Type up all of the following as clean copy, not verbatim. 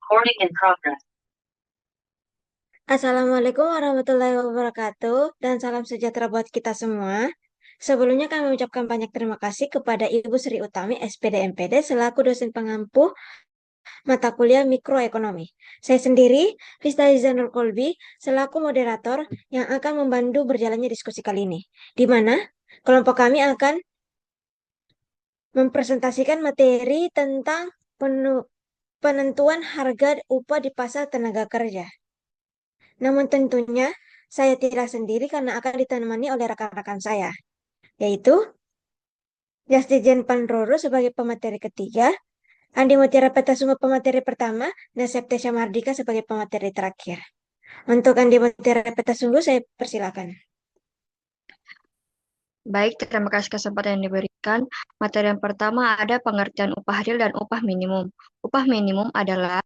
Recording in progress. Assalamualaikum warahmatullahi wabarakatuh dan salam sejahtera buat kita semua. Sebelumnya kami mengucapkan banyak terima kasih kepada Ibu Sri Utami SPD MPD selaku dosen pengampu mata kuliah mikroekonomi. Saya sendiri, Rista Izanul Kolbi, selaku moderator yang akan membantu berjalannya diskusi kali ini, di mana kelompok kami akan mempresentasikan materi tentang penentuan harga upah di pasar tenaga kerja. Namun tentunya saya tidak sendiri karena akan ditemani oleh rekan-rekan saya, yaitu Yastijen Panroro sebagai pemateri ketiga, Andi Mutiara Petasuma pemateri pertama, dan Septesya Mardika sebagai pemateri terakhir. Untuk Andi Mutiara Petasunggu, saya persilakan. Baik, terima kasih kesempatan yang diberikan. Materi yang pertama ada pengertian upah real dan upah minimum. Upah minimum adalah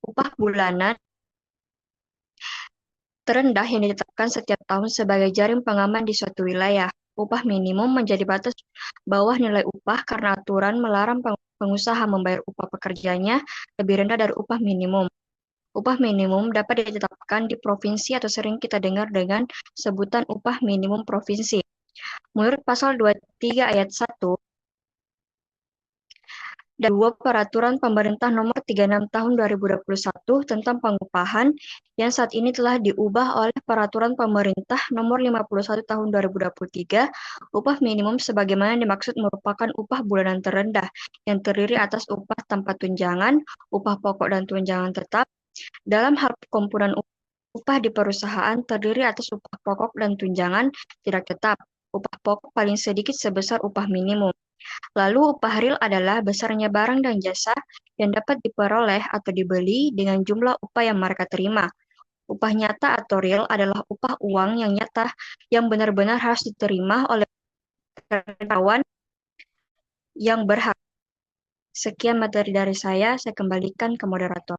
upah bulanan terendah yang ditetapkan setiap tahun sebagai jaring pengaman di suatu wilayah. Upah minimum menjadi batas bawah nilai upah karena aturan melarang pengusaha membayar upah pekerjanya lebih rendah dari upah minimum. Upah minimum dapat ditetapkan di provinsi atau sering kita dengar dengan sebutan upah minimum provinsi. Menurut pasal 23 ayat 1 dan 2 Peraturan Pemerintah Nomor 36 Tahun 2021 tentang pengupahan yang saat ini telah diubah oleh Peraturan Pemerintah Nomor 51 Tahun 2023, upah minimum sebagaimana dimaksud merupakan upah bulanan terendah yang terdiri atas upah tanpa tunjangan, upah pokok dan tunjangan tetap. Dalam hal pengampunan upah di perusahaan terdiri atas upah pokok dan tunjangan tidak tetap. Upah pokok paling sedikit sebesar upah minimum. Lalu upah real adalah besarnya barang dan jasa yang dapat diperoleh atau dibeli dengan jumlah upah yang mereka terima. Upah nyata atau real adalah upah uang yang nyata yang benar-benar harus diterima oleh karyawan yang berhak. Sekian materi dari saya kembalikan ke moderator.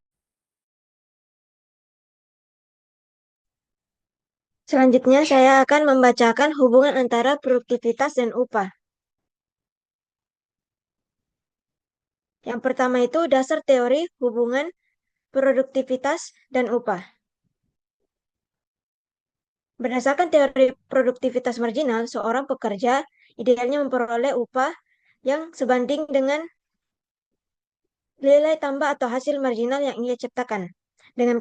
Selanjutnya, saya akan membacakan hubungan antara produktivitas dan upah. Yang pertama itu dasar teori hubungan produktivitas dan upah. Berdasarkan teori produktivitas marginal, seorang pekerja idealnya memperoleh upah yang sebanding dengan nilai tambah atau hasil marginal yang ia ciptakan. Dengan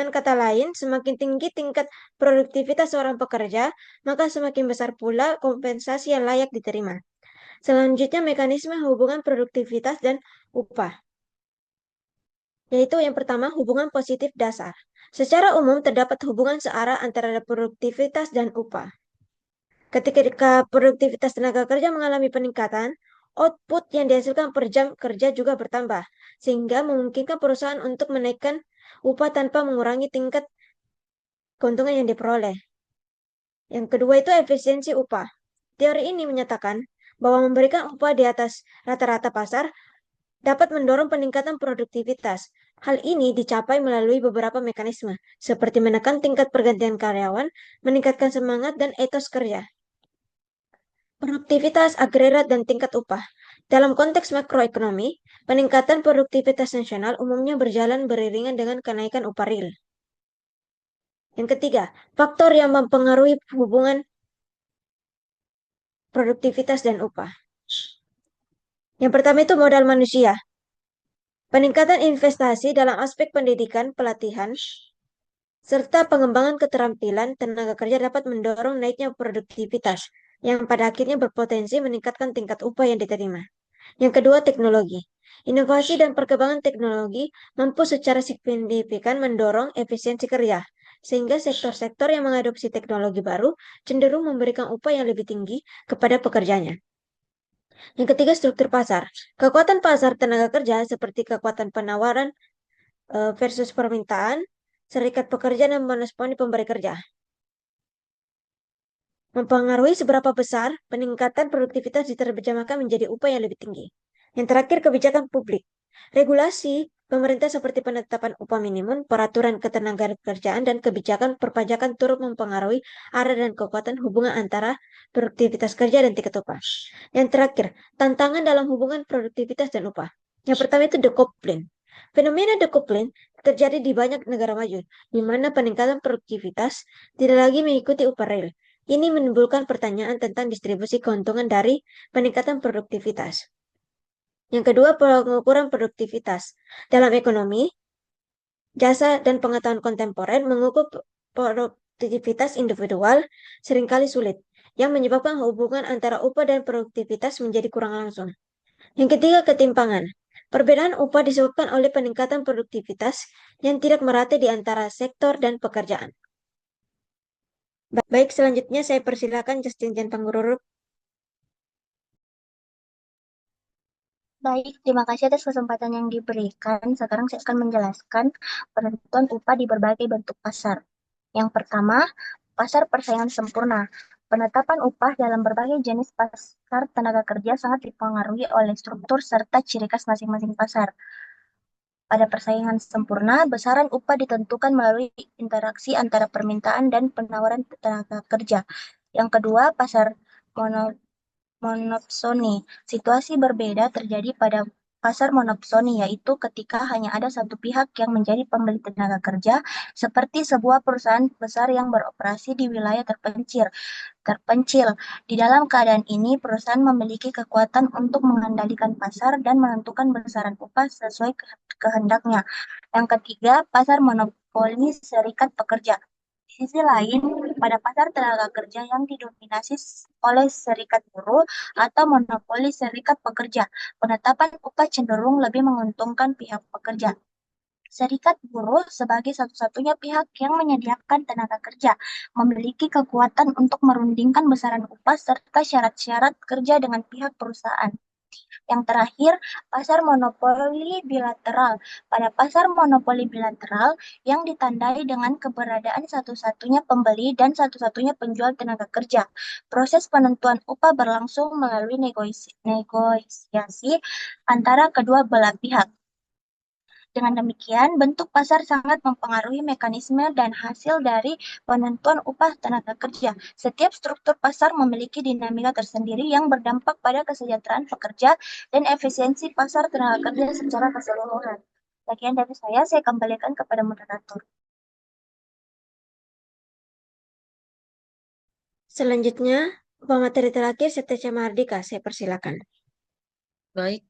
kata lain, semakin tinggi tingkat produktivitas seorang pekerja, maka semakin besar pula kompensasi yang layak diterima. Selanjutnya, mekanisme hubungan produktivitas dan upah, yaitu yang pertama, hubungan positif dasar. Secara umum, terdapat hubungan searah antara produktivitas dan upah. Ketika produktivitas tenaga kerja mengalami peningkatan, output yang dihasilkan per jam kerja juga bertambah, sehingga memungkinkan perusahaan untuk menaikkan upah tanpa mengurangi tingkat keuntungan yang diperoleh. Yang kedua itu efisiensi upah. Teori ini menyatakan bahwa memberikan upah di atas rata-rata pasar dapat mendorong peningkatan produktivitas. Hal ini dicapai melalui beberapa mekanisme, seperti menekan tingkat pergantian karyawan, meningkatkan semangat dan etos kerja. Produktivitas agregat dan tingkat upah. Dalam konteks makroekonomi, peningkatan produktivitas nasional umumnya berjalan beriringan dengan kenaikan upah real. Yang ketiga, faktor yang mempengaruhi hubungan produktivitas dan upah. Yang pertama itu modal manusia. Peningkatan investasi dalam aspek pendidikan, pelatihan, serta pengembangan keterampilan tenaga kerja dapat mendorong naiknya produktivitas, yang pada akhirnya berpotensi meningkatkan tingkat upah yang diterima. Yang kedua, teknologi. Inovasi dan perkembangan teknologi mampu secara signifikan mendorong efisiensi kerja, sehingga sektor-sektor yang mengadopsi teknologi baru cenderung memberikan upah yang lebih tinggi kepada pekerjanya. Yang ketiga, struktur pasar. Kekuatan pasar tenaga kerja seperti kekuatan penawaran versus permintaan, serikat pekerja dan monopoli pemberi kerja mempengaruhi seberapa besar peningkatan produktivitas diterjemahkan menjadi upah yang lebih tinggi. Yang terakhir, kebijakan publik. Regulasi Pemerintah seperti penetapan upah minimum, peraturan ketenagakerjaan, dan kebijakan perpajakan turut mempengaruhi arah dan kekuatan hubungan antara produktivitas kerja dan tingkat upah. Yang terakhir, tantangan dalam hubungan produktivitas dan upah. Yang pertama itu decoupling. Fenomena decoupling terjadi di banyak negara maju, di mana peningkatan produktivitas tidak lagi mengikuti upah real. Ini menimbulkan pertanyaan tentang distribusi keuntungan dari peningkatan produktivitas. Yang kedua, pengukuran produktivitas. Dalam ekonomi, jasa dan pengetahuan kontemporer mengukur produktivitas individual seringkali sulit, yang menyebabkan hubungan antara upah dan produktivitas menjadi kurang langsung. Yang ketiga, ketimpangan. Perbedaan upah disebabkan oleh peningkatan produktivitas yang tidak merata di antara sektor dan pekerjaan. Baik, selanjutnya saya persilakan Justin Jan Pangururuk. Baik, terima kasih atas kesempatan yang diberikan. Sekarang saya akan menjelaskan penentuan upah di berbagai bentuk pasar. Yang pertama, pasar persaingan sempurna. Penetapan upah dalam berbagai jenis pasar tenaga kerja sangat dipengaruhi oleh struktur serta ciri khas masing-masing pasar. Pada persaingan sempurna, besaran upah ditentukan melalui interaksi antara permintaan dan penawaran tenaga kerja. Yang kedua, pasar monopsoni. Situasi berbeda terjadi pada pasar monopsoni, yaitu ketika hanya ada satu pihak yang menjadi pembeli tenaga kerja, seperti sebuah perusahaan besar yang beroperasi di wilayah terpencil. Di dalam keadaan ini, perusahaan memiliki kekuatan untuk mengendalikan pasar dan menentukan besaran upah sesuai kehendaknya. Yang ketiga, pasar monopoli serikat pekerja. Di sisi lain, pada pasar tenaga kerja yang didominasi oleh serikat buruh atau monopoli serikat pekerja, penetapan upah cenderung lebih menguntungkan pihak pekerja. Serikat buruh sebagai satu-satunya pihak yang menyediakan tenaga kerja memiliki kekuatan untuk merundingkan besaran upah serta syarat-syarat kerja dengan pihak perusahaan. Yang terakhir, pasar monopoli bilateral. Pada pasar monopoli bilateral yang ditandai dengan keberadaan satu-satunya pembeli dan satu-satunya penjual tenaga kerja, proses penentuan upah berlangsung melalui negosiasi antara kedua belah pihak. Dengan demikian, bentuk pasar sangat mempengaruhi mekanisme dan hasil dari penentuan upah tenaga kerja. Setiap struktur pasar memiliki dinamika tersendiri yang berdampak pada kesejahteraan pekerja dan efisiensi pasar tenaga kerja secara keseluruhan. Sekian dari saya kembalikan kepada moderator. Selanjutnya, pemateri terakhir Seteca Mahardika, saya persilakan. Baik,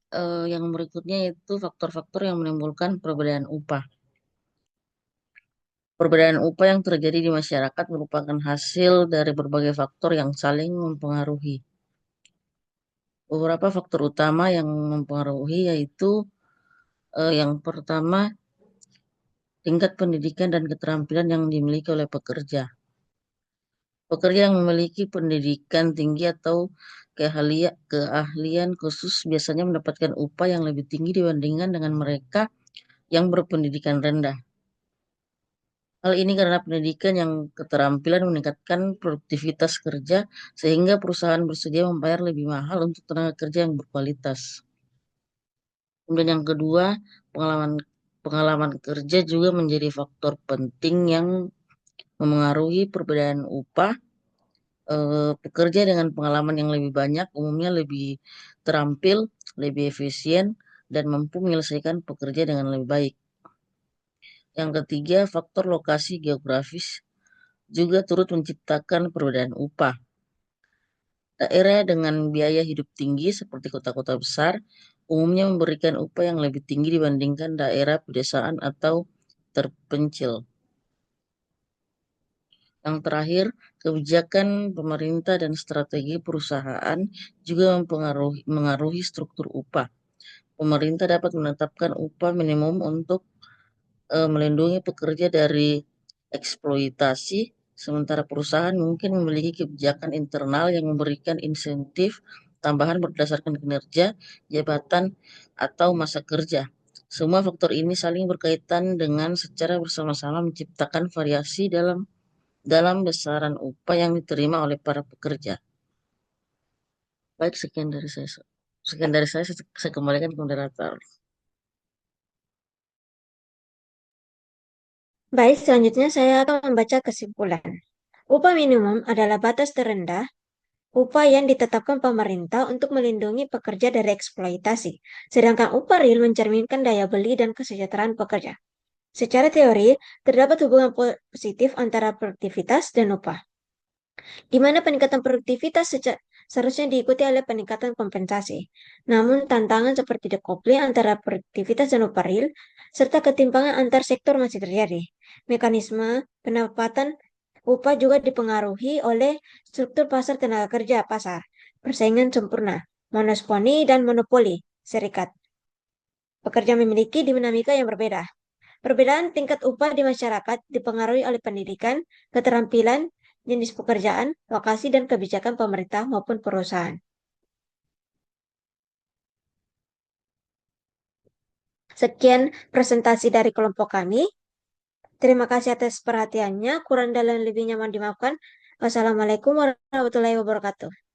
yang berikutnya yaitu faktor-faktor yang menimbulkan perbedaan upah. Perbedaan upah yang terjadi di masyarakat merupakan hasil dari berbagai faktor yang saling mempengaruhi. Beberapa faktor utama yang mempengaruhi yaitu yang pertama, tingkat pendidikan dan keterampilan yang dimiliki oleh pekerja. Pekerja yang memiliki pendidikan tinggi atau keahlian khusus biasanya mendapatkan upah yang lebih tinggi dibandingkan dengan mereka yang berpendidikan rendah. Hal ini karena pendidikan yang keterampilan meningkatkan produktivitas kerja sehingga perusahaan bersedia membayar lebih mahal untuk tenaga kerja yang berkualitas. Kemudian yang kedua, pengalaman pengalaman kerja juga menjadi faktor penting yang memengaruhi perbedaan upah. Pekerja dengan pengalaman yang lebih banyak umumnya lebih terampil, lebih efisien, dan mampu menyelesaikan pekerja dengan lebih baik. Yang ketiga, faktor lokasi geografis juga turut menciptakan perbedaan upah. Daerah dengan biaya hidup tinggi seperti kota-kota besar umumnya memberikan upah yang lebih tinggi dibandingkan daerah pedesaan atau terpencil. Yang terakhir, kebijakan pemerintah dan strategi perusahaan juga mengaruhi struktur upah. Pemerintah dapat menetapkan upah minimum untuk melindungi pekerja dari eksploitasi, sementara perusahaan mungkin memiliki kebijakan internal yang memberikan insentif tambahan berdasarkan kinerja, jabatan, atau masa kerja. Semua faktor ini saling berkaitan dengan secara bersama-sama menciptakan variasi dalam besaran upah yang diterima oleh para pekerja. Baik, sekian dari saya. Saya kembalikan ke moderator. Baik, selanjutnya saya akan membaca kesimpulan. Upah minimum adalah batas terendah upah yang ditetapkan pemerintah untuk melindungi pekerja dari eksploitasi, sedangkan upah real mencerminkan daya beli dan kesejahteraan pekerja. Secara teori, terdapat hubungan positif antara produktivitas dan upah, di mana peningkatan produktivitas seharusnya diikuti oleh peningkatan kompensasi. Namun, tantangan seperti decoupling antara produktivitas dan upah real, serta ketimpangan antar sektor masih terjadi. Mekanisme pendapatan upah juga dipengaruhi oleh struktur pasar tenaga kerja pasar, persaingan sempurna, monopoli dan monopoli serikat. Pekerja memiliki dinamika yang berbeda. Perbedaan tingkat upah di masyarakat dipengaruhi oleh pendidikan, keterampilan, jenis pekerjaan, lokasi, dan kebijakan pemerintah maupun perusahaan. Sekian presentasi dari kelompok kami. Terima kasih atas perhatiannya. Kurang dan lebihnya mohon dimaafkan. Wassalamualaikum warahmatullahi wabarakatuh.